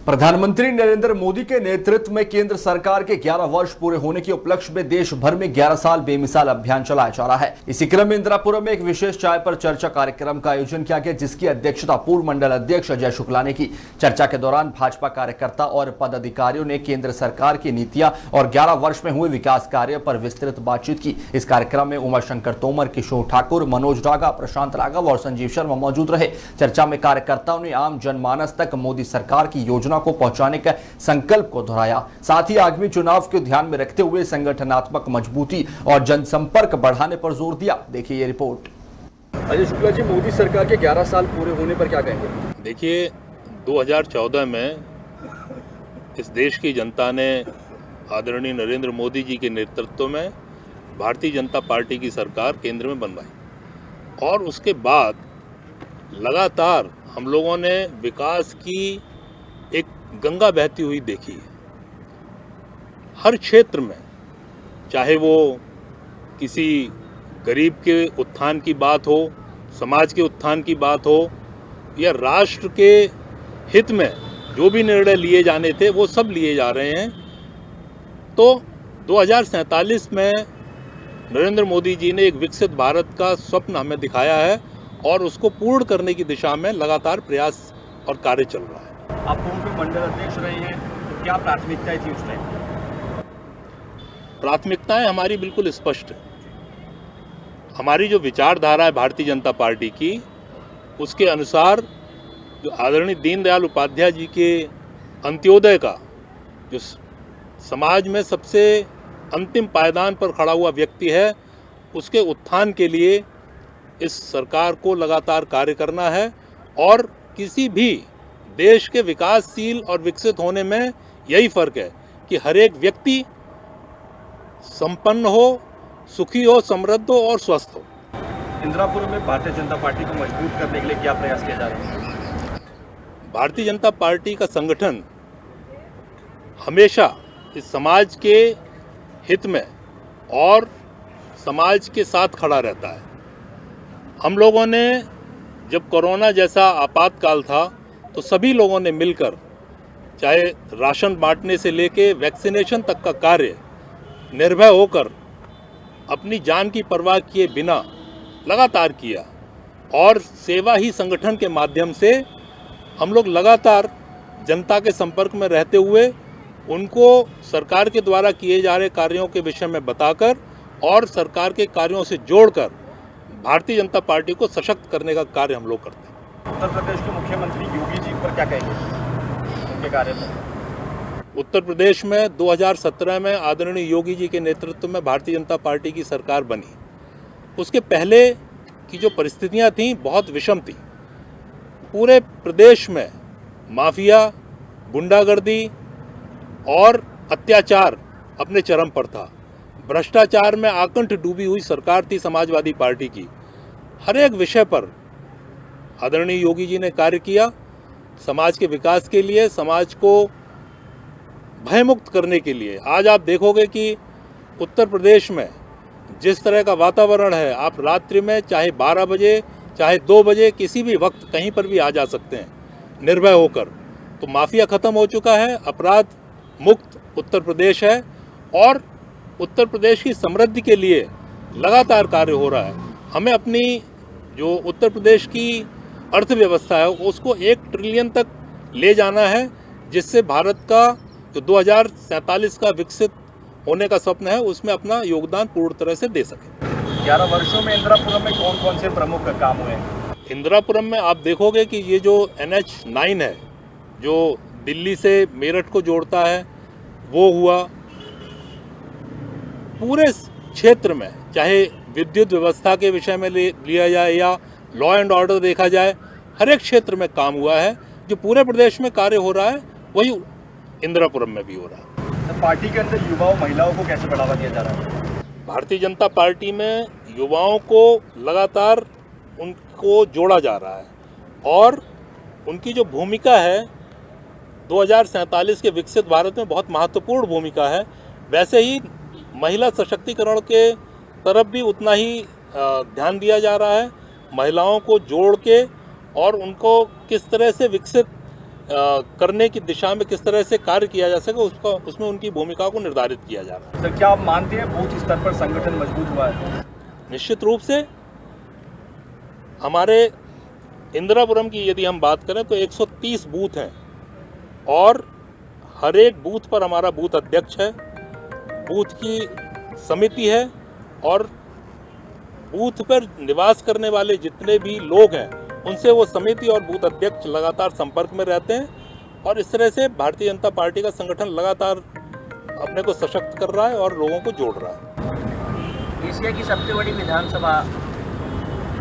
प्रधानमंत्री नरेंद्र मोदी के नेतृत्व में केंद्र सरकार के 11 वर्ष पूरे होने के उपलक्ष्य में देश भर में 11 साल बेमिसाल अभियान चलाया जा रहा है। इसी क्रम में इंदिरापुरम में एक विशेष चाय पर चर्चा कार्यक्रम का आयोजन किया गया, जिसकी अध्यक्षता पूर्व मंडल अध्यक्ष अजय शुक्ला ने की। चर्चा के दौरान भाजपा कार्यकर्ता और पदाधिकारियों ने केंद्र सरकार की नीतियां और 11 वर्ष में हुए विकास कार्य पर विस्तृत बातचीत की। इस कार्यक्रम में उमाशंकर तोमर, किशोर ठाकुर, मनोज डागा, प्रशांत राघव और संजीव शर्मा मौजूद रहे। चर्चा में कार्यकर्ताओं ने आम जनमानस तक मोदी सरकार की योजना को पहुंचाने के संकल्प को दोहराया। साथ ही आगामी चुनाव को ध्यान में रखते हुए संगठनात्मक मजबूती और जनसंपर्क बढ़ाने पर जोर दिया। देखिए ये रिपोर्ट। अजय शुक्ला जी, मोदी सरकार के 11 साल पूरे होने पर क्या कहेंगे? देखिए, 2014 में इस देश की जनता ने आदरणीय नरेंद्र मोदी जी के नेतृत्व में भारतीय जनता पार्टी की सरकार केंद्र में बनवाई और उसके बाद लगातार हम लोगों ने विकास की एक गंगा बहती हुई देखी है। हर क्षेत्र में, चाहे वो किसी गरीब के उत्थान की बात हो, समाज के उत्थान की बात हो या राष्ट्र के हित में जो भी निर्णय लिए जाने थे वो सब लिए जा रहे हैं। तो 2047 में नरेंद्र मोदी जी ने एक विकसित भारत का स्वप्न हमें दिखाया है और उसको पूर्ण करने की दिशा में लगातार प्रयास और कार्य चल रहा है। आप पूर्व मंडल अध्यक्ष रहे हैं, तो क्या प्राथमिकताएं थी उस टाइम? प्राथमिकताएं हमारी बिल्कुल स्पष्ट है। हमारी जो विचारधारा है भारतीय जनता पार्टी की, उसके अनुसार जो आदरणीय दीनदयाल उपाध्याय जी के अंत्योदय का, जो समाज में सबसे अंतिम पायदान पर खड़ा हुआ व्यक्ति है, उसके उत्थान के लिए इस सरकार को लगातार कार्य करना है। और किसी भी देश के विकासशील और विकसित होने में यही फर्क है कि हर एक व्यक्ति संपन्न हो, सुखी हो, समृद्ध हो और स्वस्थ हो। इंदिरापुरम में भारतीय जनता पार्टी को मजबूत करने के लिए क्या प्रयास किया जा रहा है? भारतीय जनता पार्टी का संगठन हमेशा इस समाज के हित में और समाज के साथ खड़ा रहता है। हम लोगों ने जब कोरोना जैसा आपातकाल था तो सभी लोगों ने मिलकर, चाहे राशन बांटने से लेके वैक्सीनेशन तक का कार्य निर्भय होकर अपनी जान की परवाह किए बिना लगातार किया। और सेवा ही संगठन के माध्यम से हम लोग लगातार जनता के संपर्क में रहते हुए उनको सरकार के द्वारा किए जा रहे कार्यों के विषय में बताकर और सरकार के कार्यों से जोड़कर भारतीय जनता पार्टी को सशक्त करने का कार्य हम लोग करते हैं। उत्तर प्रदेश के मुख्यमंत्री योगी जी पर क्या कहेंगे, उनके कार्य पर? उत्तर प्रदेश में 2017 में आदरणीय योगी जी के नेतृत्व में भारतीय जनता पार्टी की सरकार बनी। उसके पहले की जो परिस्थितियां थीं बहुत विषम थी। पूरे प्रदेश में माफिया, गुंडागर्दी और अत्याचार अपने चरम पर था। भ्रष्टाचार में आकंठ डूबी हुई सरकार थी समाजवादी पार्टी की। हर एक विषय पर आदरणीय योगी जी ने कार्य किया, समाज के विकास के लिए, समाज को भयमुक्त करने के लिए। आज आप देखोगे कि उत्तर प्रदेश में जिस तरह का वातावरण है, आप रात्रि में चाहे 12 बजे चाहे 2 बजे किसी भी वक्त कहीं पर भी आ जा सकते हैं निर्भय होकर। तो माफिया खत्म हो चुका है, अपराध मुक्त उत्तर प्रदेश है और उत्तर प्रदेश की समृद्धि के लिए लगातार कार्य हो रहा है। हमें अपनी जो उत्तर प्रदेश की अर्थव्यवस्था है उसको 1 ट्रिलियन तक ले जाना है, जिससे भारत का जो 2047 का विकसित होने का स्वप्न है उसमें अपना योगदान पूर्ण तरह से दे सके। 11 वर्षों में इंदिरापुरम में कौन कौन से प्रमुख काम हुए? इंदिरापुरम में आप देखोगे कि ये जो NH9 है, जो दिल्ली से मेरठ को जोड़ता है, वो हुआ। पूरे क्षेत्र में, चाहे विद्युत व्यवस्था के विषय में लिया जाए या लॉ एंड ऑर्डर देखा जाए, हर एक क्षेत्र में काम हुआ है। जो पूरे प्रदेश में कार्य हो रहा है वही इंदिरापुरम में भी हो रहा है। तो पार्टी के अंदर युवाओं, महिलाओं को कैसे बढ़ावा दिया जा रहा है? भारतीय जनता पार्टी में युवाओं को लगातार उनको जोड़ा जा रहा है और उनकी जो भूमिका है 2047 के विकसित भारत में बहुत महत्वपूर्ण भूमिका है। वैसे ही महिला सशक्तिकरण के तरफ भी उतना ही ध्यान दिया जा रहा है। महिलाओं को जोड़ के और उनको किस तरह से विकसित करने की दिशा में किस तरह से कार्य किया जा सके उसमें उनकी भूमिका को निर्धारित किया जा रहा है। तो क्या आप मानते हैं बूथ स्तर पर संगठन मजबूत हुआ है? निश्चित रूप से हमारे इंदिरापुरम की यदि हम बात करें तो 130 बूथ हैं और हर एक बूथ पर हमारा बूथ अध्यक्ष है, बूथ की समिति है और बूथ पर निवास करने वाले जितने भी लोग हैं उनसे वो समिति और बूथ अध्यक्ष लगातार संपर्क में रहते हैं और इस तरह से भारतीय जनता पार्टी का संगठन लगातार अपने को सशक्त कर रहा है और लोगों को जोड़ रहा है। एशिया की सबसे बड़ी विधानसभा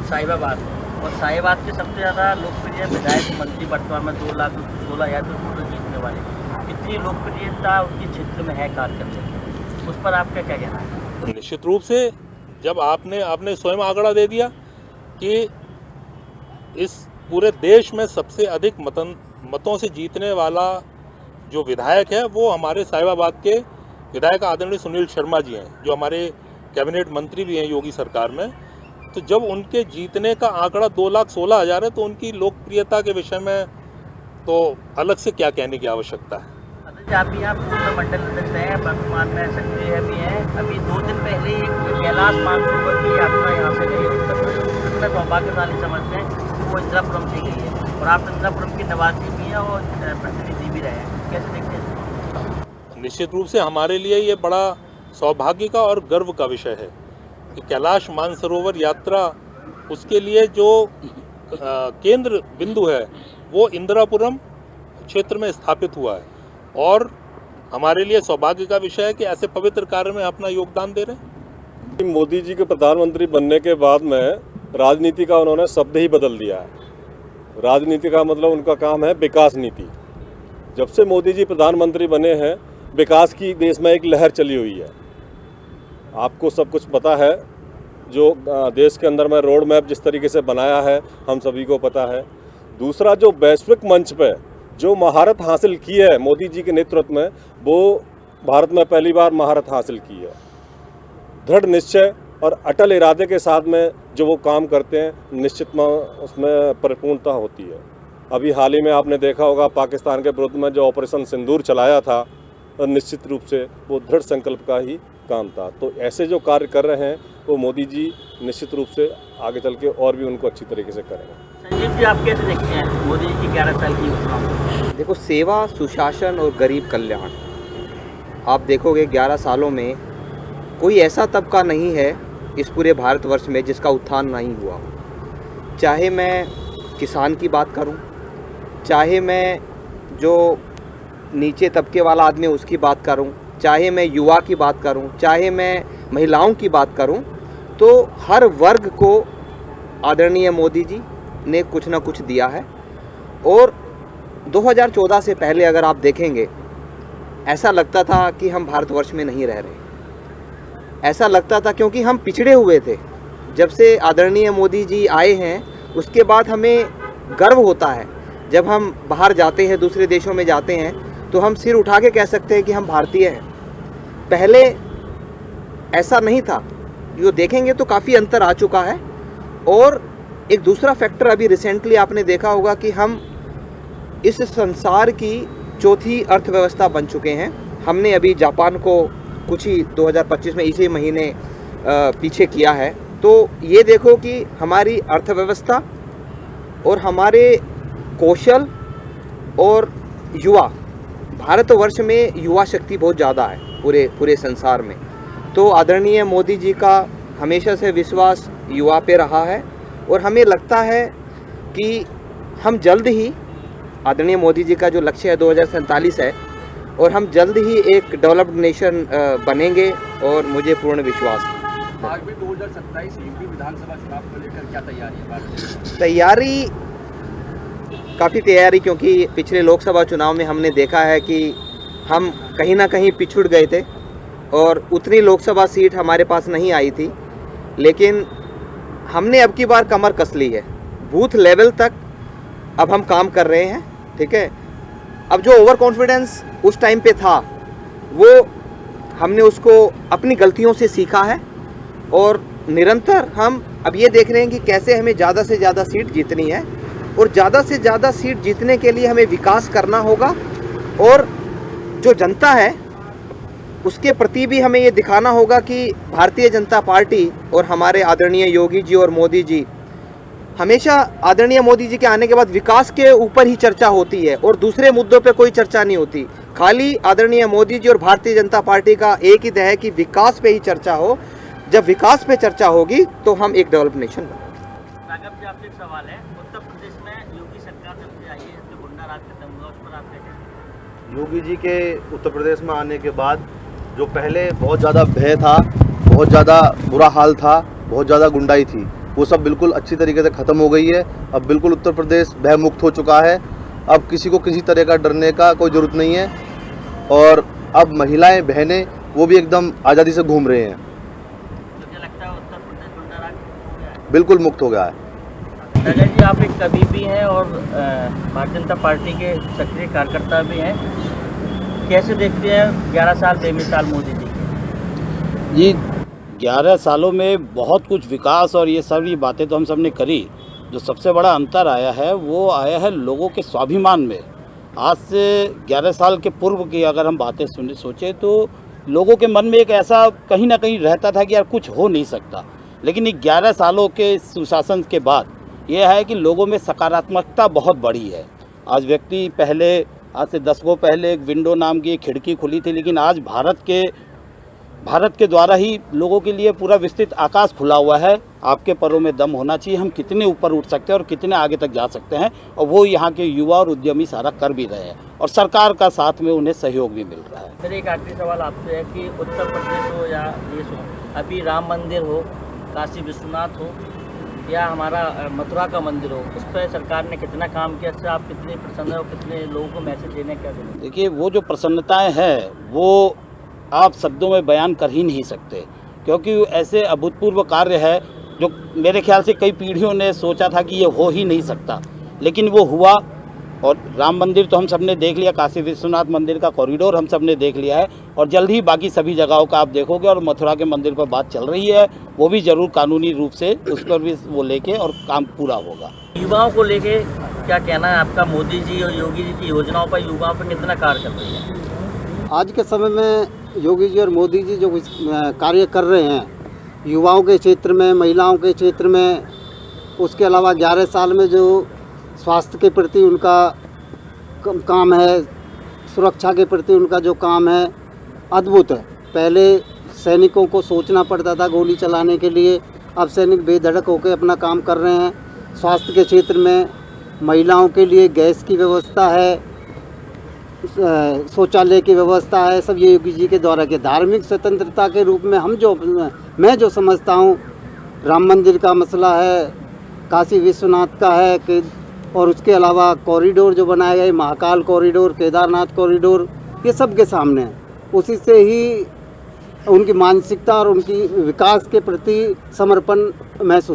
साहिबाबाद और साहिबाबाद के सबसे ज़्यादा लोकप्रिय विधायक मंत्री वर्तमान में 2,16,000 वोटों जीतने वाले, कितनी लोकप्रियता उनके क्षेत्र में है कार्य करने की, उस पर आपका क्या कहना है? निश्चित रूप से जब आपने स्वयं आंकड़ा दे दिया कि इस पूरे देश में सबसे अधिक मतों से जीतने वाला जो विधायक है वो हमारे साहिबाबाद के विधायक आदरणीय सुनील शर्मा जी हैं, जो हमारे कैबिनेट मंत्री भी हैं योगी सरकार में। तो जब उनके जीतने का आंकड़ा 2,16,000 है तो उनकी लोकप्रियता के विषय में तो अलग से क्या कहने की आवश्यकता है। आप भी यहाँ पूर्ण मंडल अध्यक्ष हैं, वर्तमान में सक्रिय भी हैं। अभी 2 दिन पहले एक कैलाश मानसरोवर की यात्रा यहाँ से गई है, सौभाग्यशाली समझते हैं वो इंदिरापुरम से गई है और आप इंदिरापुरम के निवासी भी हैं और प्रतिनिधि भी रहे हैं, कैसे देखते हैं? निश्चित रूप से हमारे लिए ये बड़ा सौभाग्य का और गर्व का विषय है कि कैलाश मानसरोवर यात्रा उसके लिए जो केंद्र बिंदु है वो इंदिरापुरम क्षेत्र में स्थापित हुआ है और हमारे लिए सौभाग्य का विषय है कि ऐसे पवित्र कार्य में अपना योगदान दे रहे हैं। मोदी जी के प्रधानमंत्री बनने के बाद में राजनीति का उन्होंने शब्द ही बदल दिया है। राजनीति का मतलब उनका काम है विकास नीति। जब से मोदी जी प्रधानमंत्री बने हैं विकास की देश में एक लहर चली हुई है। आपको सब कुछ पता है, जो देश के अंदर में रोड मैप जिस तरीके से बनाया है हम सभी को पता है। दूसरा, जो वैश्विक मंच पे जो महारत हासिल की है मोदी जी के नेतृत्व में, वो भारत में पहली बार महारत हासिल की है। दृढ़ निश्चय और अटल इरादे के साथ में जो वो काम करते हैं निश्चित में उसमें परिपूर्णता होती है। अभी हाल ही में आपने देखा होगा पाकिस्तान के विरुद्ध में जो ऑपरेशन सिंदूर चलाया था, और निश्चित रूप से वो दृढ़ संकल्प का ही काम था। तो ऐसे जो कार्य कर रहे हैं वो मोदी जी निश्चित रूप से आगे चल के और भी उनको अच्छी तरीके से करेंगे। संजीव जी, आप कैसे देखते हैं मोदी जी की 11 साल की योजना? देखो, सेवा, सुशासन और गरीब कल्याण, आप देखोगे 11 सालों में कोई ऐसा तबका नहीं है इस पूरे भारतवर्ष में जिसका उत्थान नहीं हुआ। चाहे मैं किसान की बात करूं, चाहे मैं जो नीचे तबके वाला आदमी उसकी बात करूं, चाहे मैं युवा की बात करूं, चाहे मैं महिलाओं की बात करूं, तो हर वर्ग को आदरणीय मोदी जी ने कुछ ना कुछ दिया है। और 2014 से पहले अगर आप देखेंगे, ऐसा लगता था कि हम भारतवर्ष में नहीं रह रहे, ऐसा लगता था क्योंकि हम पिछड़े हुए थे। जब से आदरणीय मोदी जी आए हैं उसके बाद हमें गर्व होता है। जब हम बाहर जाते हैं, दूसरे देशों में जाते हैं, तो हम सिर उठा के कह सकते हैं कि हम भारतीय हैं। पहले ऐसा नहीं था। जो देखेंगे तो काफ़ी अंतर आ चुका है। और एक दूसरा फैक्टर, अभी रिसेंटली आपने देखा होगा कि हम इस संसार की चौथी अर्थव्यवस्था बन चुके हैं। हमने अभी जापान को कुछ ही 2025 में इसी महीने पीछे किया है। तो ये देखो कि हमारी अर्थव्यवस्था और हमारे कौशल और युवा, भारतवर्ष में युवा शक्ति बहुत ज़्यादा है पूरे संसार में। तो आदरणीय मोदी जी का हमेशा से विश्वास युवा पे रहा है और हमें लगता है कि हम जल्द ही, आदरणीय मोदी जी का जो लक्ष्य है 2047 है, और हम जल्द ही एक डेवलप्ड नेशन बनेंगे और मुझे पूर्ण विश्वास है। आगामी 2027 यूपी विधानसभा चुनाव को लेकर क्या तैयारी है? काफ़ी तैयारी, क्योंकि पिछले लोकसभा चुनाव में हमने देखा है कि हम कहीं ना कहीं पिछड़ गए थे और उतनी लोकसभा सीट हमारे पास नहीं आई थी। लेकिन हमने अब की बार कमर कस ली है, बूथ लेवल तक अब हम काम कर रहे हैं। ठीक है, अब जो ओवर कॉन्फिडेंस उस टाइम पे था वो हमने उसको अपनी गलतियों से सीखा है और निरंतर हम अब ये देख रहे हैं कि कैसे हमें ज़्यादा से ज़्यादा सीट जीतनी है। और ज़्यादा से ज़्यादा सीट जीतने के लिए हमें विकास करना होगा और जो जनता है उसके प्रति भी हमें ये दिखाना होगा कि भारतीय जनता पार्टी और हमारे आदरणीय योगी जी और मोदी जी, हमेशा आदरणीय मोदी जी के आने के बाद विकास के ऊपर ही चर्चा होती है और दूसरे मुद्दों पे कोई चर्चा नहीं होती। खाली आदरणीय मोदी जी और भारतीय जनता पार्टी का एक ही है कि विकास पे ही चर्चा हो। जब विकास पे चर्चा होगी तो हम एक डेवलप नेशन बनेंगे। राघव जी, आपसे एक सवाल है, उत्तर प्रदेश में योगी सरकार जब से आई है तो गुंडा राज खत्म हुआ, उस पर आप क्या कहेंगे? योगी जी के उत्तर प्रदेश में आने के बाद जो पहले बहुत ज़्यादा भय था, बहुत ज़्यादा बुरा हाल था, बहुत ज़्यादा गुंडाई थी, वो सब बिल्कुल अच्छी तरीके से ख़त्म हो गई है। अब बिल्कुल उत्तर प्रदेश भय मुक्त हो चुका है। अब किसी को किसी तरह का डरने का कोई ज़रूरत नहीं है और अब महिलाएं, बहनें वो भी एकदम आज़ादी से घूम रहे हैं। मुझे लगता है उत्तर प्रदेश गुंडा राज खत्म हो गया है। बिल्कुल मुक्त हो गया है। दादा जी, आप एक कवि भी हैं और भारतीय जनता पार्टी के सक्रिय कार्यकर्ता भी हैं। कैसे देखते हैं 11 साल बेमिसाल मोदी जी के? जी, 11 सालों में बहुत कुछ विकास और ये सारी बातें तो हम सब ने करी। जो सबसे बड़ा अंतर आया है वो आया है लोगों के स्वाभिमान में। आज से 11 साल के पूर्व की अगर हम बातें सोचें तो लोगों के मन में एक ऐसा कहीं ना कहीं रहता था कि यार कुछ हो नहीं सकता, लेकिन ये 11 सालों के सुशासन के बाद ये है कि लोगों में सकारात्मकता बहुत बढ़ी है। आज व्यक्ति पहले, आज से 10 वर्ष पहले एक विंडो नाम की एक खिड़की खुली थी, लेकिन आज भारत के द्वारा ही लोगों के लिए पूरा विस्तृत आकाश खुला हुआ है। आपके पैरों में दम होना चाहिए, हम कितने ऊपर उठ सकते हैं और कितने आगे तक जा सकते हैं, और वो यहाँ के युवा और उद्यमी सारा कर भी रहे हैं और सरकार का साथ में उन्हें सहयोग भी मिल रहा है। फिर एक आखिरी सवाल आपसे है कि उत्तर प्रदेश हो या देश हो, अभी राम मंदिर हो, काशी विश्वनाथ हो या हमारा मथुरा का मंदिर हो, उस पर सरकार ने कितना काम किया? इससे आप कितने प्रसन्न हो, कितने लोगों को मैसेज देने का? देखिए, वो जो प्रसन्नताएं हैं वो आप शब्दों में बयान कर ही नहीं सकते, क्योंकि ऐसे अभूतपूर्व कार्य है जो मेरे ख्याल से कई पीढ़ियों ने सोचा था कि ये हो ही नहीं सकता, लेकिन वो हुआ। और राम मंदिर तो हम सब ने देख लिया, काशी विश्वनाथ मंदिर का कॉरिडोर हम सब ने देख लिया है, और जल्द ही बाकी सभी जगहों का आप देखोगे। और मथुरा के मंदिर पर बात चल रही है, वो भी जरूर कानूनी रूप से उस पर भी वो लेके और काम पूरा होगा। युवाओं को लेके क्या कहना है आपका? मोदी जी और योगी जी की योजनाओं पर युवाओं पर कितना कार्य कर रही है? आज के समय में योगी जी और मोदी जी जो कार्य कर रहे हैं युवाओं के क्षेत्र में, महिलाओं के क्षेत्र में, उसके अलावा 11 साल में जो स्वास्थ्य के प्रति उनका काम है, सुरक्षा के प्रति उनका जो काम है, अद्भुत है। पहले सैनिकों को सोचना पड़ता था गोली चलाने के लिए, अब सैनिक बेधड़क होकर अपना काम कर रहे हैं। स्वास्थ्य के क्षेत्र में महिलाओं के लिए गैस की व्यवस्था है, शौचालय की व्यवस्था है, सब ये योगी जी के द्वारा के। धार्मिक स्वतंत्रता के रूप में मैं जो समझता हूँ, राम मंदिर का मसला है, काशी विश्वनाथ का है कि, और उसके अलावा कॉरिडोर जो बनाए गए, महाकाल कॉरिडोर, केदारनाथ कॉरिडोर, ये सब के सामने है। उसी से ही उनकी मानसिकता और उनकी विकास के प्रति समर्पण महसूस